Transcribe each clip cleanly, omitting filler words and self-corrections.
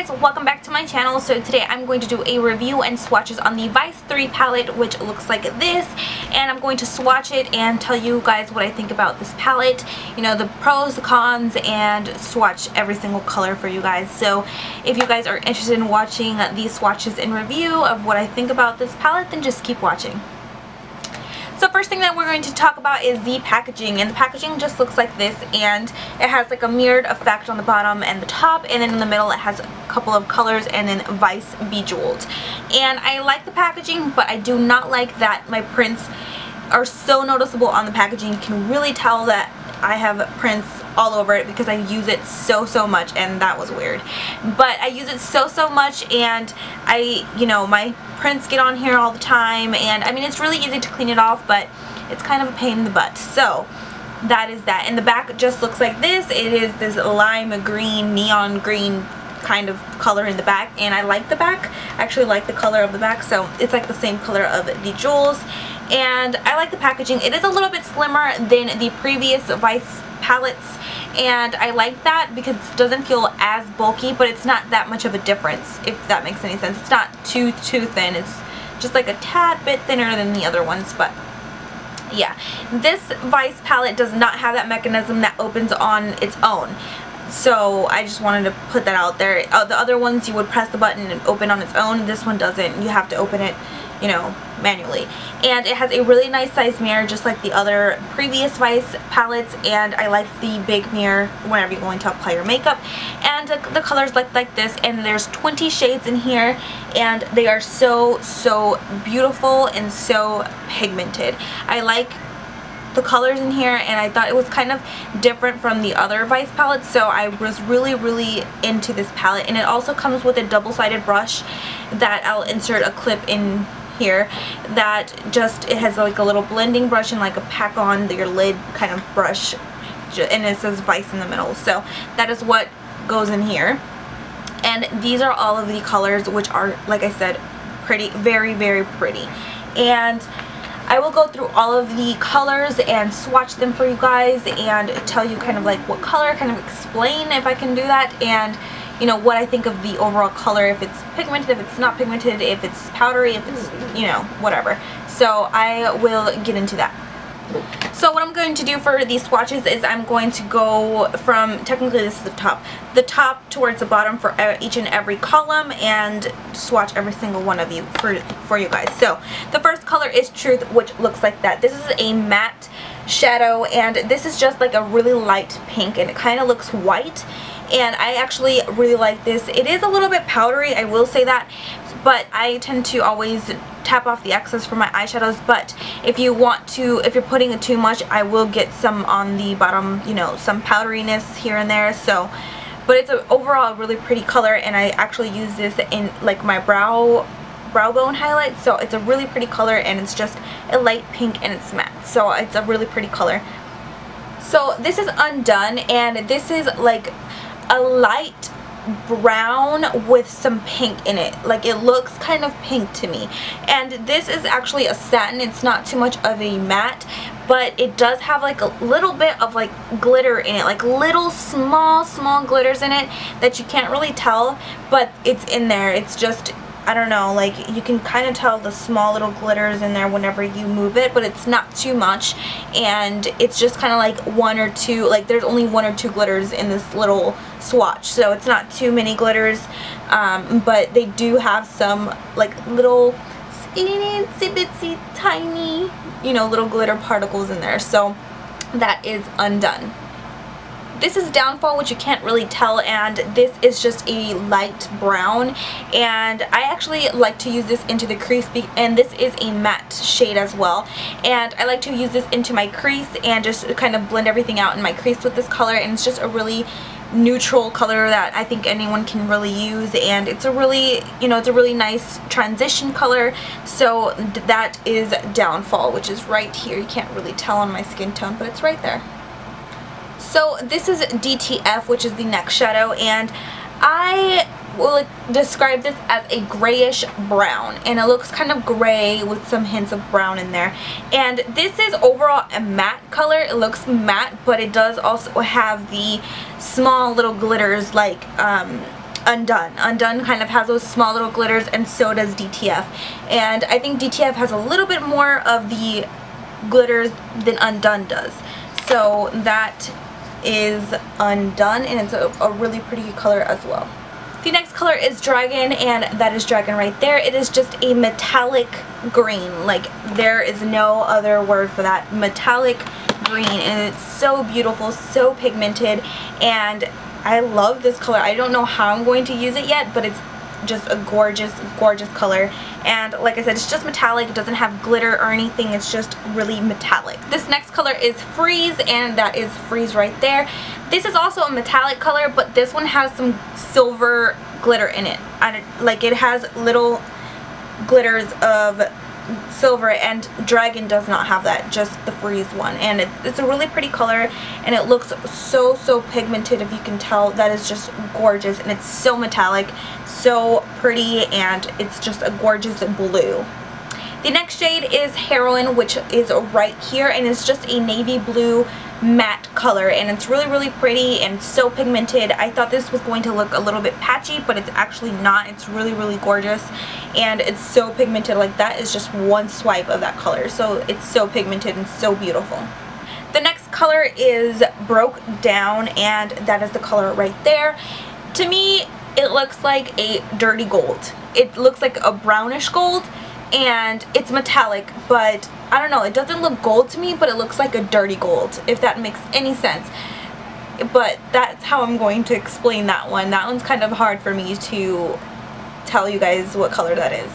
Hi guys, welcome back to my channel. So today I'm going to do a review and swatches on the Vice 3 palette, which looks like this, and I'm going to swatch it and tell you guys what I think about this palette, you know, the pros, the cons, and swatch every single color for you guys. So if you guys are interested in watching these swatches and review of what I think about this palette, then just keep watching. So first thing that we're going to talk about is the packaging, and the packaging just looks like this, and it has like a mirrored effect on the bottom and the top, and then in the middle it has a couple of colors and then Vice Bejeweled. And I like the packaging, but I do not like that my prints are so noticeable on the packaging. You can really tell that I have prints all over it because I use it so much, and that was weird. But I use it so much, and my prints get on here all the time, and I mean, it's really easy to clean it off, but it's kind of a pain in the butt. So that is that. And the back just looks like this. It is this lime green, neon green kind of color in the back, and I like the back. I actually like the color of the back, so it's like the same color of the jewels, and I like the packaging. It is a little bit slimmer than the previous Vice palettes, and I like that because it doesn't feel as bulky, but it's not that much of a difference, if that makes any sense. It's not too thin. It's just like a tad bit thinner than the other ones. But yeah, this Vice palette does not have that mechanism that opens on its own, so I just wanted to put that out there. The other ones you would press the button and open on its own. This one doesn't. You have to open it, you know, manually. And it has a really nice size mirror, just like the other previous Vice palettes, and I like the big mirror whenever you're going to apply your makeup. And the colors look like this, and there's 20 shades in here, and they are so beautiful and so pigmented. I like the colors in here, and I thought it was kind of different from the other Vice palettes, so I was really into this palette. And it also comes with a double-sided brush that I'll insert a clip in here, that just, it has like a little blending brush and like a pack on your lid kind of brush, and it says Vice in the middle. So that is what goes in here, and these are all of the colors, which are, like I said, pretty, very pretty. And I will go through all of the colors and swatch them for you guys and tell you kind of like what color, kind of explain if I can do that, and you know, what I think of the overall color, if it's pigmented, if it's not pigmented, if it's powdery, if it's, you know, whatever. So I will get into that. So what I'm going to do for these swatches is I'm going to go from, technically this is the top towards the bottom for each and every column, and swatch every single one of you for you guys. So the first color is Truth, which looks like that. This is a matte shadow, and this is just like a really light pink, and it kind of looks white, and I actually really like this. It is a little bit powdery, I will say that, but I tend to always tap off the excess for my eyeshadows. But if you want to, if you're putting it too much, I will get some on the bottom, you know, some powderiness here and there. So, but it's an overall really pretty color, and I actually use this in like my brow bone highlight. So it's a really pretty color, and it's just a light pink, and it's matte, so it's a really pretty color. So this is Undone, and this is like a light brown with some pink in it. Like, it looks kind of pink to me. And this is actually a satin. It's not too much of a matte, but it does have like a little bit of like glitter in it, like little small glitters in it that you can't really tell, but it's in there. It's just, I don't know, like you can kind of tell the small little glitters in there whenever you move it, but it's not too much, and it's just kind of like one or two, like there's only one or two glitters in this little swatch, so it's not too many glitters, but they do have some like little itsy bitsy tiny, you know, little glitter particles in there. So that is Undone. This is Downfall, which you can't really tell, and this is just a light brown, and I actually like to use this into the crease, and this is a matte shade as well, and I like to use this into my crease and just kind of blend everything out in my crease with this color. And it's just a really neutral color that I think anyone can really use, and it's a really, you know, it's a really nice transition color. So that is Downfall, which is right here. You can't really tell on my skin tone, but it's right there. So this is DTF, which is the neck shadow, and I will describe this as a grayish brown, and it looks kind of gray with some hints of brown in there. And this is overall a matte color. It looks matte, but it does also have the small little glitters like Undone. Undone kind of has those small little glitters, and so does DTF. And I think DTF has a little bit more of the glitters than Undone does. So that is Undone, and it's a really pretty color as well. The next color is Dragon, and that is Dragon right there. It is just a metallic green. Like, there is no other word for that. Metallic green, and it's so beautiful, so pigmented, and I love this color. I don't know how I'm going to use it yet, but it's just a gorgeous, gorgeous color. And like I said, it's just metallic. It doesn't have glitter or anything. It's just really metallic. This next color is Freeze, and that is Freeze right there. This is also a metallic color, but this one has some silver glitter in it. Like, it has little glitters of silver, and Dragon does not have that, just the Freeze one. And it's a really pretty color, and it looks so, so pigmented. If you can tell, that is just gorgeous, and it's so metallic, so pretty, and it's just a gorgeous blue. The next shade is Heroine, which is right here, and it's just a navy blue matte color, and it's really, really pretty and so pigmented. I thought this was going to look a little bit patchy, but it's actually not. It's really, really gorgeous, and it's so pigmented. Like, that is just one swipe of that color, so it's so pigmented and so beautiful. The next color is Broke Down, and that is the color right there. To me, it looks like a dirty gold. It looks like a brownish gold, and it's metallic, but I don't know, it doesn't look gold to me, but it looks like a dirty gold, if that makes any sense. But that's how I'm going to explain that one. That one's kind of hard for me to tell you guys what color that is.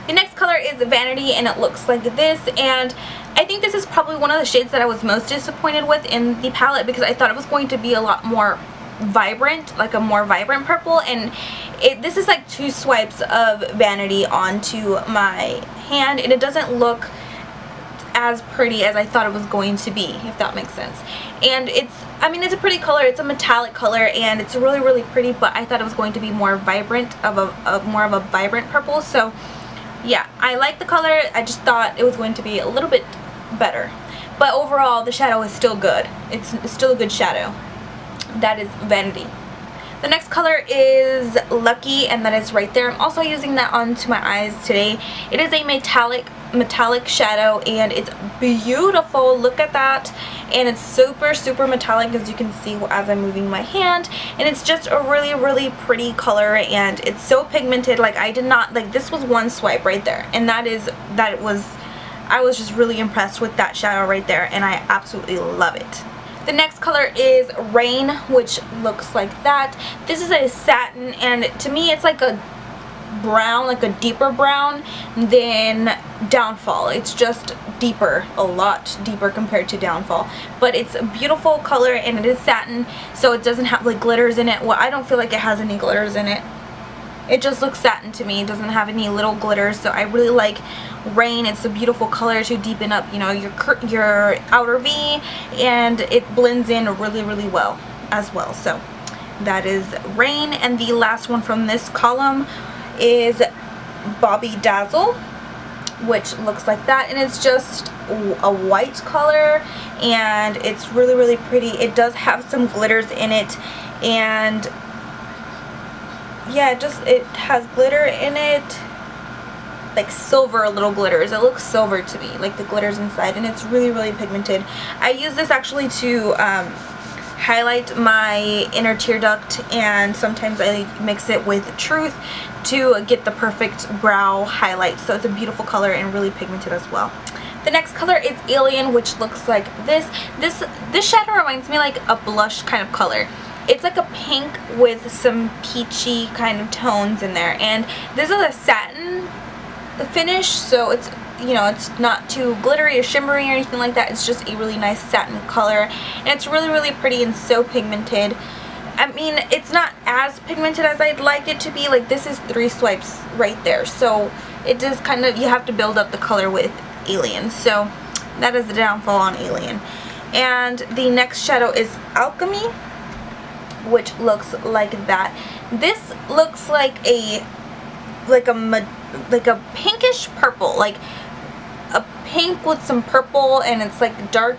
The next color is Vanity, and it looks like this, and I think this is probably one of the shades that I was most disappointed with in the palette, because I thought it was going to be a lot more vibrant, like a more vibrant purple, and this is like 2 swipes of Vanity onto my hand, and it doesn't look as pretty as I thought it was going to be, if that makes sense. And I mean, it's a pretty color. It's a metallic color, and it's really, really pretty, but I thought it was going to be more vibrant, more of a vibrant purple. So yeah, I like the color. I just thought it was going to be a little bit better, but overall the shadow is still good. It's still a good shadow. That is Vanity. The next color is Lucky, and that is right there. I'm also using that onto my eyes today. It is a metallic shadow, and it's beautiful. Look at that. And it's super, super metallic, as you can see as I'm moving my hand. And it's just a really, really pretty color, and it's so pigmented. Like, I did not, like, this was one swipe right there, and I was just really impressed with that shadow right there, and I absolutely love it. The next color is Rain, which looks like that. This is a satin, and to me it's like a brown, like a deeper brown than Downfall. It's just deeper, a lot deeper compared to Downfall. But it's a beautiful color, and it is satin, so it doesn't have like glitters in it. Well, I don't feel like it has any glitters in it. It just looks satin to me. It doesn't have any little glitters, so I really like Rain. It's a beautiful color to deepen up, you know, your outer V, and it blends in really, really well as well. So that is Rain. And the last one from this column is Bobby Dazzle, which looks like that, and it's just a white color, and it's really, really pretty. It does have some glitters in it, and yeah, it has glitter in it, like silver little glitters. It looks silver to me, like the glitters inside, and it's really, really pigmented. I use this actually to highlight my inner tear duct, and sometimes I mix it with Truth to get the perfect brow highlight. So it's a beautiful color and really pigmented as well. The next color is Alien, which looks like this. This shadow reminds me like a blush kind of color. It's like a pink with some peachy kind of tones in there, and this is a satin finish, so it's, you know, it's not too glittery or shimmery or anything like that. It's just a really nice satin color, and it's really, really pretty and so pigmented. I mean, it's not as pigmented as I'd like it to be. Like, this is 3 swipes right there, so it does kind of, you have to build up the color with Alien. So that is the downfall on Alien. And the next shadow is Alchemy, which looks like that. This looks like a pinkish purple, like a pink with some purple, and it's like dark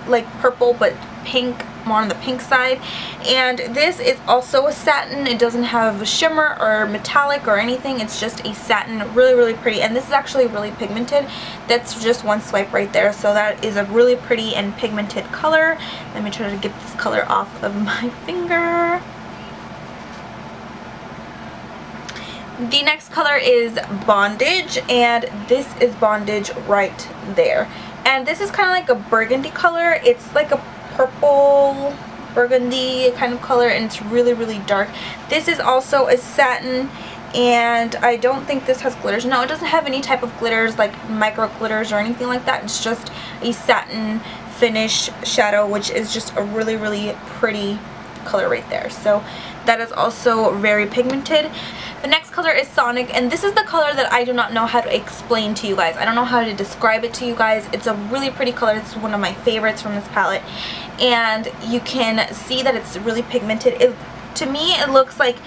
like purple but pink more on the pink side. And this is also a satin. It doesn't have shimmer or metallic or anything. It's just a satin. Really, really pretty. And this is actually really pigmented. That's just one swipe right there. So that is a really pretty and pigmented color. Let me try to get this color off of my finger. The next color is Bondage, and this is Bondage right there. And this is kind of like a burgundy color. It's like a purple burgundy kind of color, and it's really, really dark. This is also a satin, and I don't think this has glitters. No, it doesn't have any type of glitters, like micro glitters or anything like that. It's just a satin finish shadow, which is just a really, really pretty color right there. So that is also very pigmented. The next color is Sonic, and this is the color that I do not know how to explain to you guys. I don't know how to describe it to you guys. It's a really pretty color. It's one of my favorites from this palette, and you can see that it's really pigmented. To me, it looks like,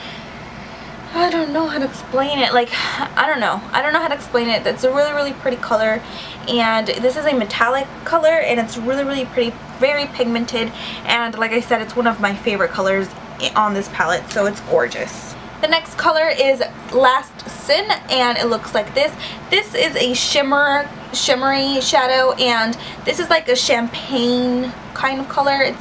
I don't know how to explain it. Like, I don't know how to explain it. It's a really, really pretty color, and this is a metallic color, and it's really, really pretty, very pigmented, and like I said, it's one of my favorite colors on this palette, so it's gorgeous. The next color is Last Sin, and it looks like this. This is a shimmery shadow, and this is like a champagne kind of color. It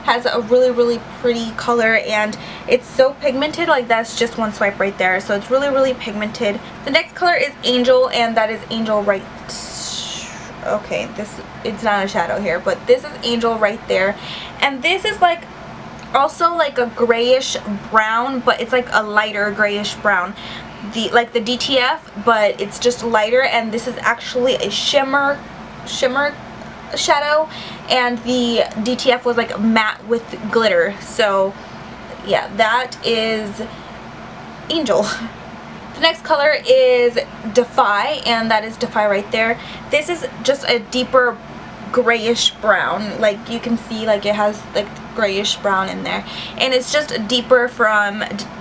has a really, really pretty color, and it's so pigmented. Like, that's just one swipe right there. So it's really, really pigmented. The next color is Angel, and that is Angel right. Okay, it's not a shadow here, but this is Angel right there, and this is like also like a grayish brown, but it's like a lighter grayish brown, like the DTF, but it's just lighter. And this is actually a shimmer shadow, and the DTF was like matte with glitter. So yeah, that is Angel. The next color is Defy, and that is Defy right there. This is just a deeper grayish brown. Like, you can see, like, it has like grayish brown in there, and it's just deeper from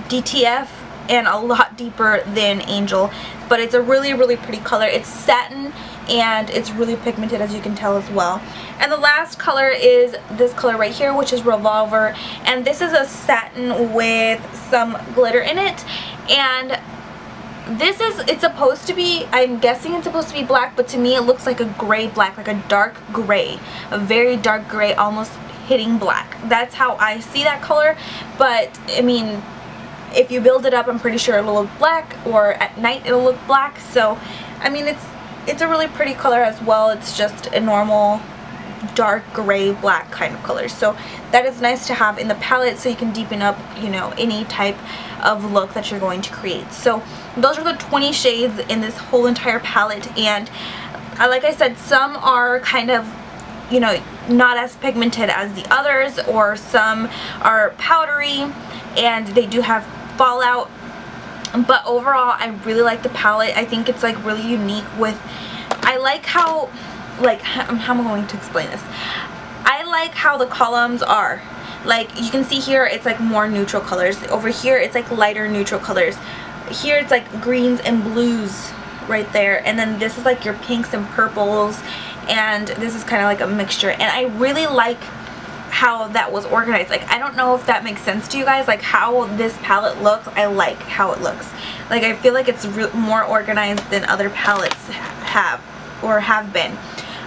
DTF and a lot deeper than Angel, but it's a really, really pretty color. It's satin, and it's really pigmented, as you can tell as well. And the last color is this color right here, which is Revolver, and this is a satin with some glitter in it. And this is, it's supposed to be, I'm guessing it's supposed to be black, but to me it looks like a gray black, like a dark gray, a very dark gray, almost hitting black. That's how I see that color. But I mean, if you build it up, I'm pretty sure it'll look black, or at night it'll look black. So I mean, it's a really pretty color as well. It's just a normal dark gray black kind of color, so that is nice to have in the palette, so you can deepen up, you know, any type of look that you're going to create. So those are the 20 shades in this whole entire palette, and like I said, some are kind of, you know, not as pigmented as the others, or some are powdery and they do have fallout. But overall, I really like the palette. I think it's like really unique. With, I like how, like, how am I going to explain this? I like how the columns are. Like, you can see here, it's like more neutral colors. Over here, it's like lighter neutral colors. Here, it's like greens and blues right there. And then this is like your pinks and purples. And this is kind of like a mixture. And I really like how that was organized. Like, I don't know if that makes sense to you guys, like how this palette looks. I like how it looks. Like, I feel like it's more organized than other palettes have been.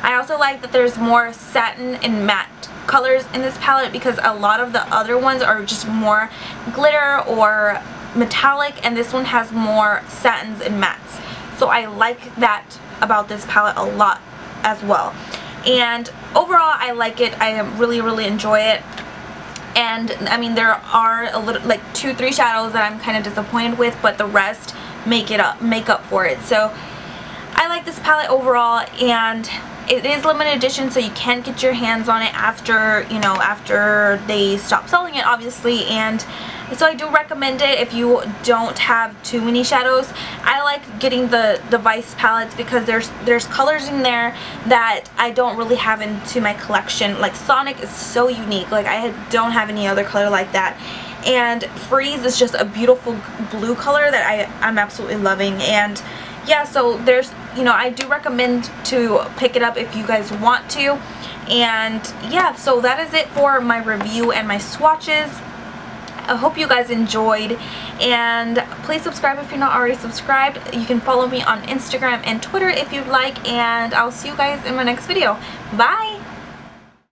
I also like that there's more satin and matte colors in this palette, because a lot of the other ones are just more glitter or metallic, and this one has more satins and mattes. So I like that about this palette a lot as well. And overall, I like it. I really, really enjoy it. And I mean, there are a little, like 2-3 shadows that I'm kind of disappointed with, but the rest make up for it. So I like this palette overall, and it is limited edition, so you can get your hands on it after, you know, after they stop selling it, obviously. And so I do recommend it if you don't have too many shadows. I like getting the Vice palettes because there's colors in there that I don't really have into my collection. Like, Sonic is so unique. Like, I don't have any other color like that. And Freeze is just a beautiful blue color that I'm absolutely loving. And yeah, so there's, you know, I do recommend to pick it up if you guys want to. And yeah, so that is it for my review and my swatches. I hope you guys enjoyed, and please subscribe if you're not already subscribed. You can follow me on Instagram and Twitter if you'd like, and I'll see you guys in my next video. Bye!